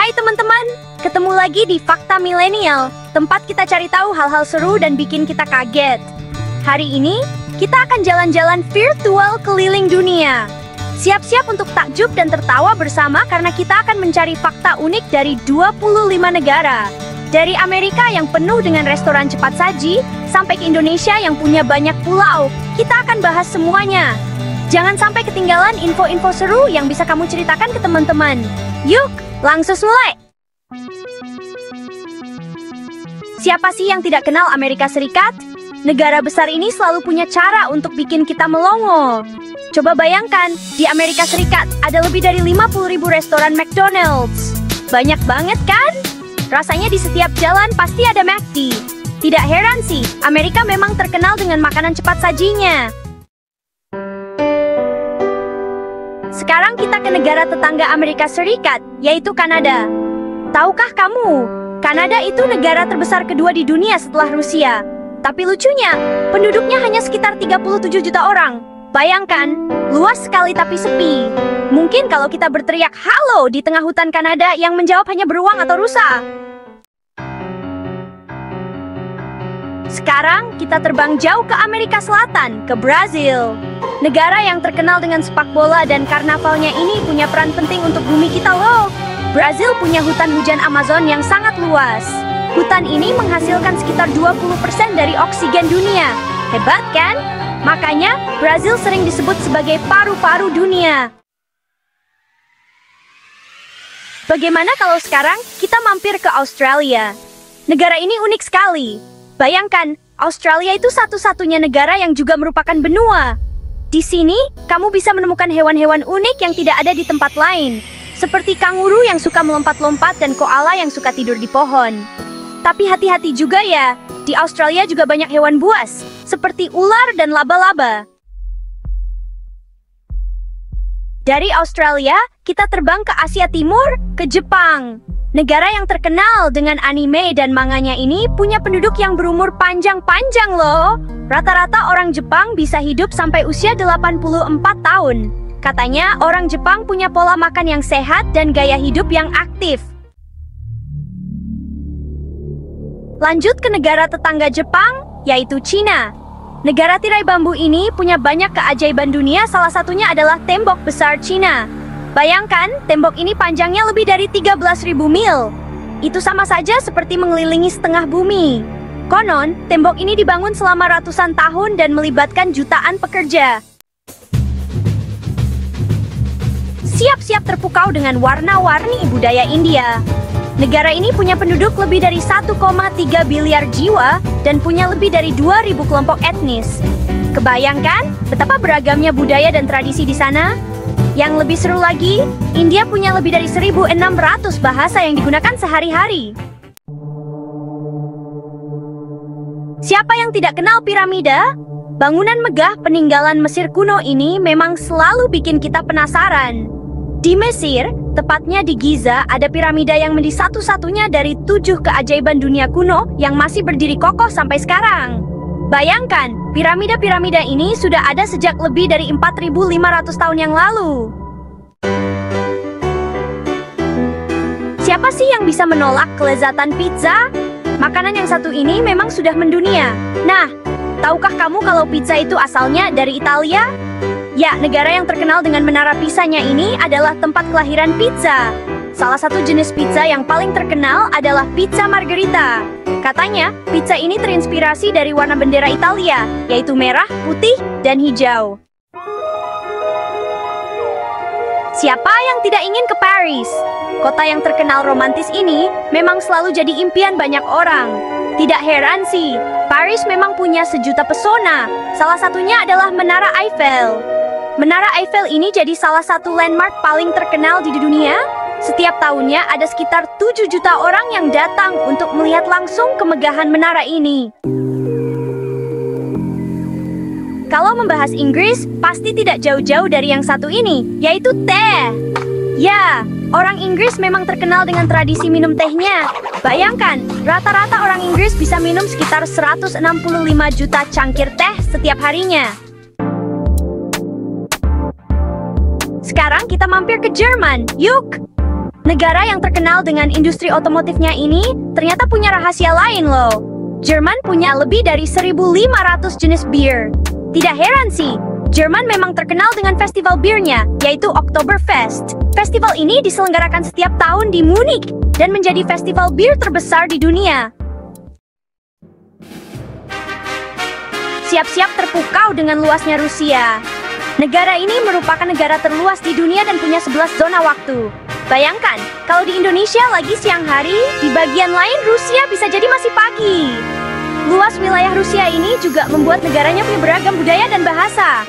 Hai teman-teman, ketemu lagi di Fakta Milenial, tempat kita cari tahu hal-hal seru dan bikin kita kaget. Hari ini, kita akan jalan-jalan virtual keliling dunia. Siap-siap untuk takjub dan tertawa bersama karena kita akan mencari fakta unik dari 25 negara. Dari Amerika yang penuh dengan restoran cepat saji, sampai ke Indonesia yang punya banyak pulau, kita akan bahas semuanya. Jangan sampai ketinggalan info-info seru yang bisa kamu ceritakan ke teman-teman. Yuk, langsung mulai! Siapa sih yang tidak kenal Amerika Serikat? Negara besar ini selalu punya cara untuk bikin kita melongo. Coba bayangkan, di Amerika Serikat ada lebih dari 50.000 restoran McDonald's. Banyak banget kan? Rasanya di setiap jalan pasti ada McD. Tidak heran sih, Amerika memang terkenal dengan makanan cepat sajinya. Sekarang kita ke negara tetangga Amerika Serikat, yaitu Kanada. Tahukah kamu, Kanada itu negara terbesar kedua di dunia setelah Rusia. Tapi lucunya, penduduknya hanya sekitar 37 juta orang. Bayangkan, luas sekali tapi sepi. Mungkin kalau kita berteriak halo di tengah hutan Kanada yang menjawab hanya beruang atau rusa. Sekarang kita terbang jauh ke Amerika Selatan, ke Brazil. Negara yang terkenal dengan sepak bola dan karnavalnya ini punya peran penting untuk bumi kita loh. Brazil punya hutan hujan Amazon yang sangat luas. Hutan ini menghasilkan sekitar 20% dari oksigen dunia. Hebat kan? Makanya, Brazil sering disebut sebagai paru-paru dunia. Bagaimana kalau sekarang kita mampir ke Australia? Negara ini unik sekali. Bayangkan, Australia itu satu-satunya negara yang juga merupakan benua. Di sini, kamu bisa menemukan hewan-hewan unik yang tidak ada di tempat lain. Seperti kanguru yang suka melompat-lompat dan koala yang suka tidur di pohon. Tapi hati-hati juga ya, di Australia juga banyak hewan buas, seperti ular dan laba-laba. Dari Australia, kita terbang ke Asia Timur, ke Jepang. Negara yang terkenal dengan anime dan manganya ini punya penduduk yang berumur panjang-panjang loh. Rata-rata orang Jepang bisa hidup sampai usia 84 tahun. Katanya orang Jepang punya pola makan yang sehat dan gaya hidup yang aktif. Lanjut ke negara tetangga Jepang, yaitu Cina. Negara tirai bambu ini punya banyak keajaiban dunia, salah satunya adalah tembok besar Cina. Bayangkan, tembok ini panjangnya lebih dari 13.000 mil. Itu sama saja seperti mengelilingi setengah bumi. Konon, tembok ini dibangun selama ratusan tahun dan melibatkan jutaan pekerja. Siap-siap terpukau dengan warna-warni budaya India. Negara ini punya penduduk lebih dari 1,3 miliar jiwa dan punya lebih dari 2.000 kelompok etnis. Kebayangkan betapa beragamnya budaya dan tradisi di sana? Yang lebih seru lagi, India punya lebih dari 1.600 bahasa yang digunakan sehari-hari. Siapa yang tidak kenal piramida? Bangunan megah peninggalan Mesir kuno ini memang selalu bikin kita penasaran. Di Mesir, tepatnya di Giza, ada piramida yang menjadi satu-satunya dari 7 keajaiban dunia kuno yang masih berdiri kokoh sampai sekarang. Bayangkan, piramida-piramida ini sudah ada sejak lebih dari 4.500 tahun yang lalu. Siapa sih yang bisa menolak kelezatan pizza? Makanan yang satu ini memang sudah mendunia. Nah, tahukah kamu kalau pizza itu asalnya dari Italia? Ya, negara yang terkenal dengan menara Pisanya ini adalah tempat kelahiran pizza. Salah satu jenis pizza yang paling terkenal adalah pizza margherita. Katanya, pizza ini terinspirasi dari warna bendera Italia, yaitu merah, putih, dan hijau. Siapa yang tidak ingin ke Paris? Kota yang terkenal romantis ini memang selalu jadi impian banyak orang. Tidak heran sih, Paris memang punya sejuta pesona. Salah satunya adalah Menara Eiffel. Menara Eiffel ini jadi salah satu landmark paling terkenal di dunia. Setiap tahunnya ada sekitar 7 juta orang yang datang untuk melihat langsung kemegahan menara ini. Kalau membahas Inggris, pasti tidak jauh-jauh dari yang satu ini, yaitu teh. Ya, orang Inggris memang terkenal dengan tradisi minum tehnya. Bayangkan, rata-rata orang Inggris bisa minum sekitar 165 juta cangkir teh setiap harinya. Sekarang kita mampir ke Jerman, yuk! Negara yang terkenal dengan industri otomotifnya ini ternyata punya rahasia lain loh. Jerman punya lebih dari 1.500 jenis bir. Tidak heran sih, Jerman memang terkenal dengan festival birnya, yaitu Oktoberfest. Festival ini diselenggarakan setiap tahun di Munich dan menjadi festival bir terbesar di dunia. Siap-siap terpukau dengan luasnya Rusia. Negara ini merupakan negara terluas di dunia dan punya 11 zona waktu. Bayangkan, kalau di Indonesia lagi siang hari, di bagian lain Rusia bisa jadi masih pagi. Luas wilayah Rusia ini juga membuat negaranya punya beragam budaya dan bahasa.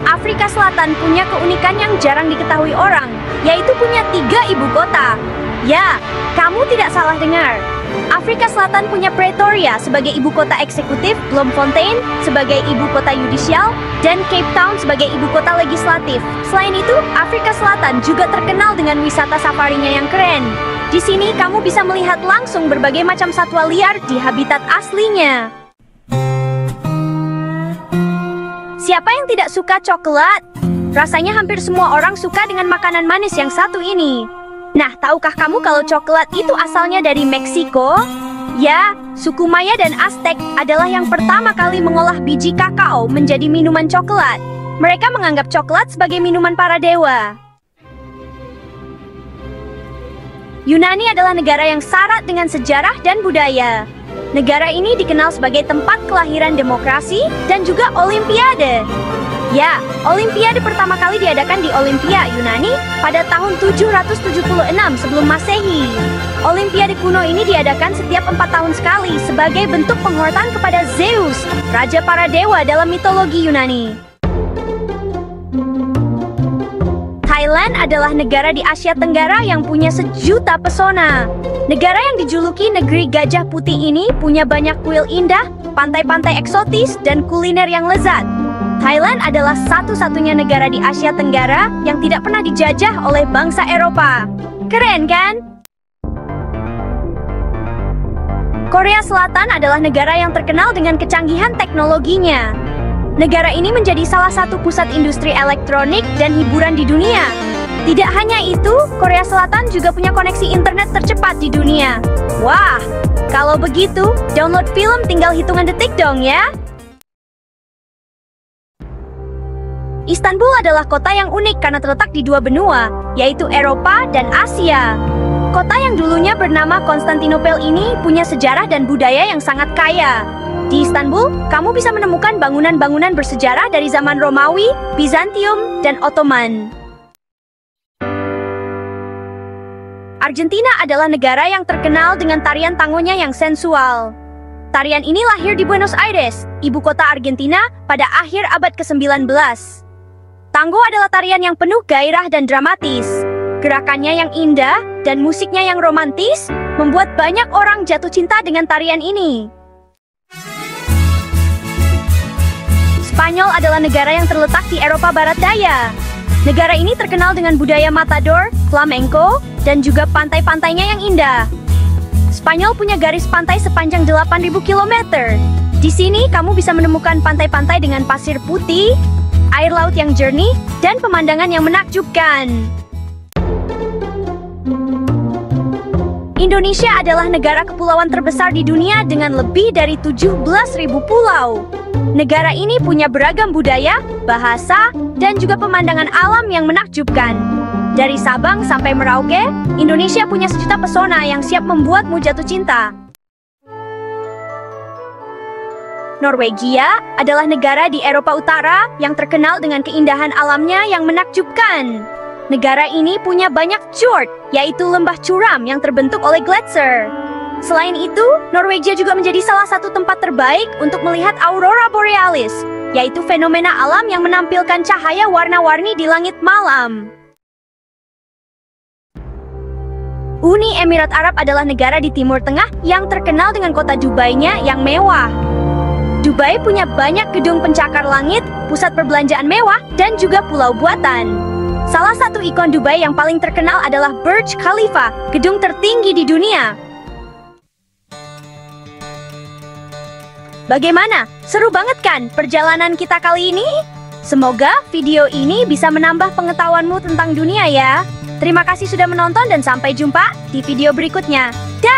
Afrika Selatan punya keunikan yang jarang diketahui orang, yaitu punya 3 ibu kota. Ya, kamu tidak salah dengar. Afrika Selatan punya Pretoria sebagai ibu kota eksekutif, Bloemfontein sebagai ibu kota yudisial, dan Cape Town sebagai ibu kota legislatif. Selain itu, Afrika Selatan juga terkenal dengan wisata safarinya yang keren. Di sini kamu bisa melihat langsung berbagai macam satwa liar di habitat aslinya. Siapa yang tidak suka coklat? Rasanya hampir semua orang suka dengan makanan manis yang satu ini. Nah, tahukah kamu kalau coklat itu asalnya dari Meksiko? Ya, suku Maya dan Aztec adalah yang pertama kali mengolah biji kakao menjadi minuman coklat. Mereka menganggap coklat sebagai minuman para dewa. Yunani adalah negara yang syarat dengan sejarah dan budaya. Negara ini dikenal sebagai tempat kelahiran demokrasi dan juga Olimpiade. Ya, Olimpiade pertama kali diadakan di Olimpia, Yunani pada tahun 776 sebelum Masehi. Olimpiade kuno ini diadakan setiap 4 tahun sekali sebagai bentuk penghormatan kepada Zeus, raja para dewa dalam mitologi Yunani. Thailand adalah negara di Asia Tenggara yang punya sejuta pesona. Negara yang dijuluki negeri gajah putih ini punya banyak kuil indah, pantai-pantai eksotis, dan kuliner yang lezat. Thailand adalah satu-satunya negara di Asia Tenggara yang tidak pernah dijajah oleh bangsa Eropa. Keren kan? Korea Selatan adalah negara yang terkenal dengan kecanggihan teknologinya. Negara ini menjadi salah satu pusat industri elektronik dan hiburan di dunia. Tidak hanya itu, Korea Selatan juga punya koneksi internet tercepat di dunia. Wah, kalau begitu, download film tinggal hitungan detik dong ya. Istanbul adalah kota yang unik karena terletak di 2 benua, yaitu Eropa dan Asia. Kota yang dulunya bernama Konstantinopel ini punya sejarah dan budaya yang sangat kaya. Di Istanbul, kamu bisa menemukan bangunan-bangunan bersejarah dari zaman Romawi, Bizantium, dan Ottoman. Argentina adalah negara yang terkenal dengan tarian tangonya yang sensual. Tarian ini lahir di Buenos Aires, ibu kota Argentina, pada akhir abad ke-19. Tango adalah tarian yang penuh gairah dan dramatis. Gerakannya yang indah dan musiknya yang romantis membuat banyak orang jatuh cinta dengan tarian ini. Spanyol adalah negara yang terletak di Eropa Barat Daya. Negara ini terkenal dengan budaya matador, flamenco, dan juga pantai-pantainya yang indah. Spanyol punya garis pantai sepanjang 8.000 km. Di sini kamu bisa menemukan pantai-pantai dengan pasir putih, air laut yang jernih, dan pemandangan yang menakjubkan. Indonesia adalah negara kepulauan terbesar di dunia dengan lebih dari 17.000 pulau. Negara ini punya beragam budaya, bahasa, dan juga pemandangan alam yang menakjubkan. Dari Sabang sampai Merauke, Indonesia punya sejuta pesona yang siap membuatmu jatuh cinta. Norwegia adalah negara di Eropa Utara yang terkenal dengan keindahan alamnya yang menakjubkan. Negara ini punya banyak fjord, yaitu lembah curam yang terbentuk oleh gletser. Selain itu, Norwegia juga menjadi salah satu tempat terbaik untuk melihat aurora borealis, yaitu fenomena alam yang menampilkan cahaya warna-warni di langit malam. Uni Emirat Arab adalah negara di Timur Tengah yang terkenal dengan kota Dubai-nya yang mewah. Dubai punya banyak gedung pencakar langit, pusat perbelanjaan mewah, dan juga pulau buatan. Salah satu ikon Dubai yang paling terkenal adalah Burj Khalifa, gedung tertinggi di dunia. Bagaimana? Seru banget kan perjalanan kita kali ini? Semoga video ini bisa menambah pengetahuanmu tentang dunia ya. Terima kasih sudah menonton dan sampai jumpa di video berikutnya. Dah!